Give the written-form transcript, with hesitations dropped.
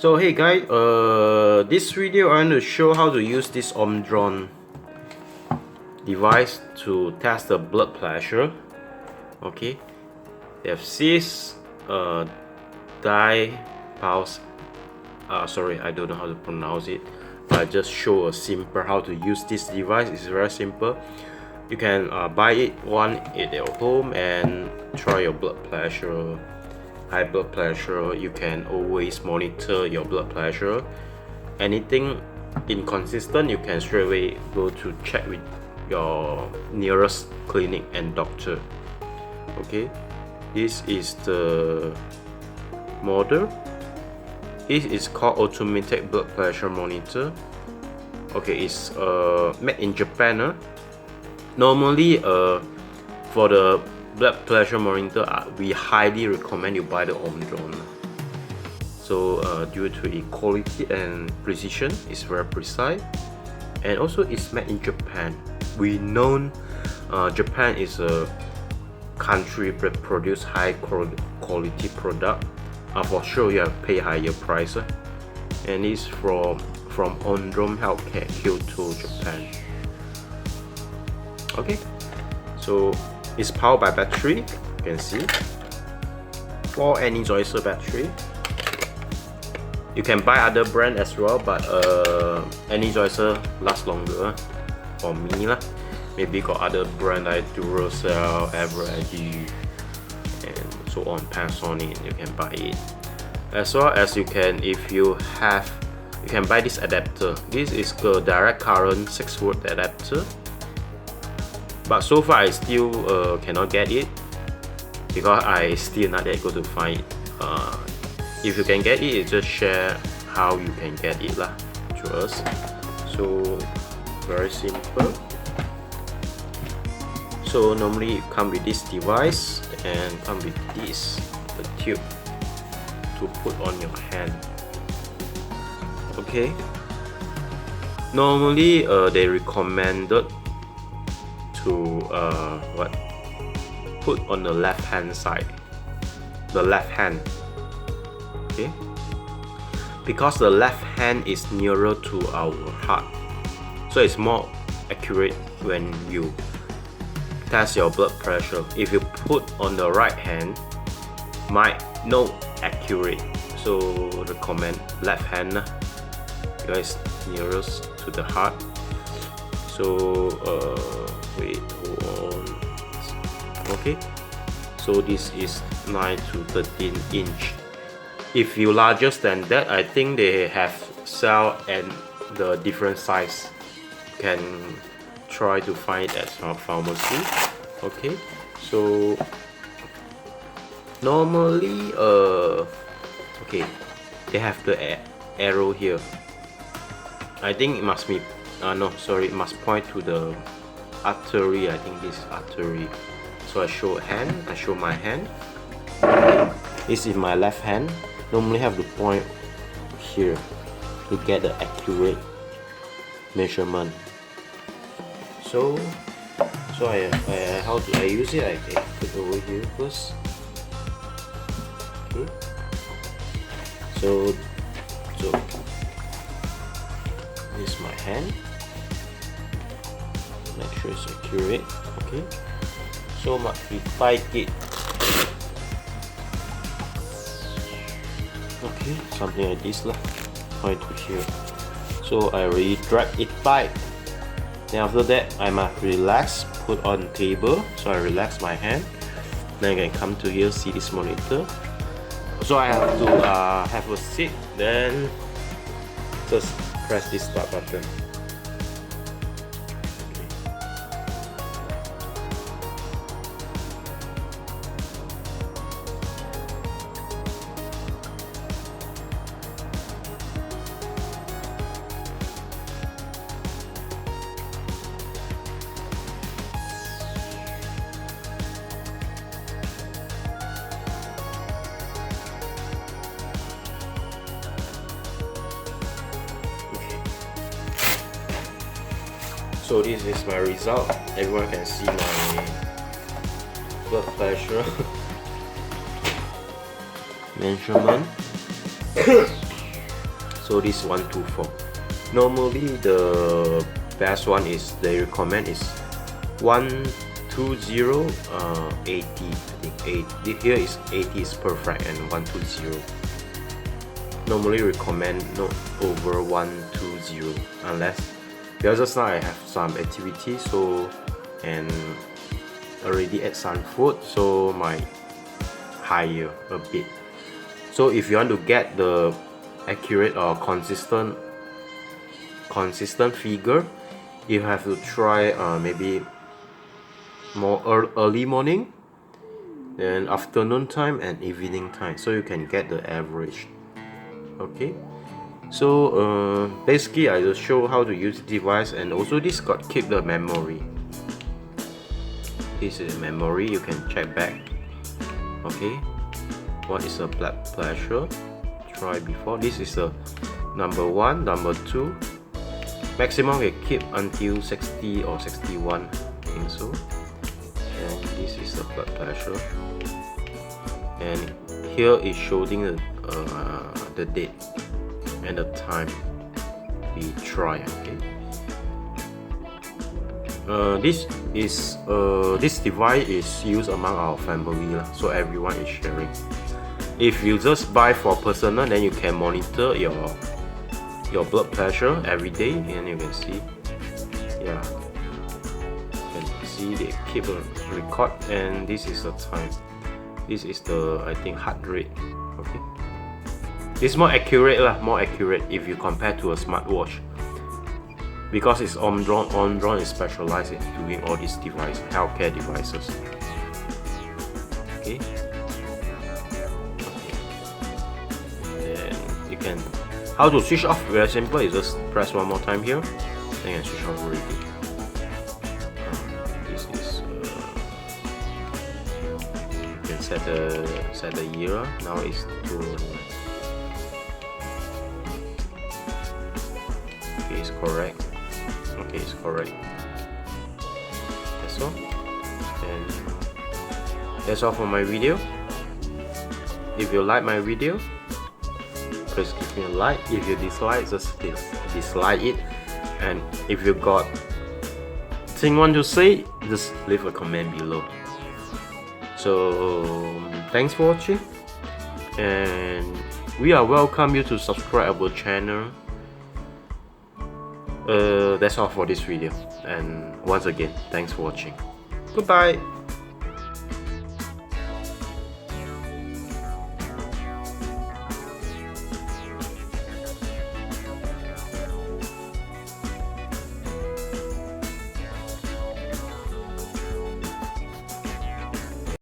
So hey guys, this video I'm going to show how to use this Omron device to test the blood pressure. Okay, they have this pulse. Sorry, I don't know how to pronounce it. I just show a simple how to use this device. It's very simple. You can buy it at your home and try your blood pressure. High blood pressure, you can always monitor your blood pressure. Anything inconsistent, you can straight away go to check with your nearest clinic and doctor. Okay, this is the model. This is called automatic blood pressure monitor. Okay, it's made in Japan. Normally for the blood pressure monitor, we highly recommend you buy the Omron. So due to its quality and precision, it's very precise, and also it's made in Japan. We know Japan is a country that produce high quality product. For sure, you have pay higher price, and it's from Omron Healthcare, Kyoto, Japan. Okay, so it's powered by battery, you can see, for Energizer battery. You can buy other brand as well, but Energizer lasts longer for me lah. Maybe got other brand like Duracell, Eveready, and so on, Panasonic. You can buy it, as well as you can, if you can buy this adapter. This is the direct current 6-volt adapter. But so far I still cannot get it because I still not able to find it. If you can get it, just share how you can get it lah to us. So very simple. So normally it come with this device and come with this, the tube to put on your hand. Okay. Normally they recommended to put on the left hand side, the left hand. Okay, because the left hand is nearer to our heart, so it's more accurate when you test your blood pressure. If you put on the right hand, might not accurate, so recommend left hand because nearest to the heart. So wait, hold on. Okay, so this is 9 to 13 inch. If you larger than that, I think they have sell and the different size. Can try to find it at some pharmacy. Okay, so normally okay, they have the arrow here. I think it must be no, sorry, it must point to the artery. I think this is artery. So I show my hand. This is my left hand. Normally have to point here to get the accurate measurement. So how do I use it? I can put over here first. Okay. So this is my hand. Make sure it's accurate. Okay, so we tight it. Okay, something like this lah. Point to here. So I already drag it tight. Then after that, I must relax. Put on table. So I relax my hand. Then I can come to here, see this monitor. So I have to have a seat. Then just press this start button. So this is my result. Everyone can see my blood pressure measurement. So this 124. Normally the best one is they recommend is 120 80. I think 8 here is 80 is perfect, and 120 normally recommend not over 120 unless, because just now I have some activity, so and already ate some food, so my higher a bit. So if you want to get the accurate or consistent figure, you have to try maybe more early morning, then afternoon time and evening time, so you can get the average. Okay, so basically I just show how to use the device, and also this got keep the memory. This is memory, you can check back. Okay, what is a blood pressure? Try before. This is the number 1, number 2. Maximum we keep until 60 or 61, I think so. And this is the blood pressure. And here is showing the date and the time we try. Okay. This device is used among our family, so everyone is sharing. If you just buy for personal, then you can monitor your blood pressure every day, and you can see, yeah, you can see they keep a record, and this is the time. This is the, I think, heart rate. Okay, it's more accurate if you compare to a smartwatch, because it's Omron is specialized in doing all these devices, healthcare devices. Okay. You can, how to switch off, very simple, you just press one more time here, then you can switch off already. This is you can set the year. Now it's to, okay, it's correct. Okay, it's correct. That's all. And that's all for my video. If you like my video, please give me a like. If you dislike, just dislike it. And if you got thing want to say, just leave a comment below. So thanks for watching, and we are welcome you to subscribe our channel. That's all for this video, and once again, thanks for watching. Goodbye.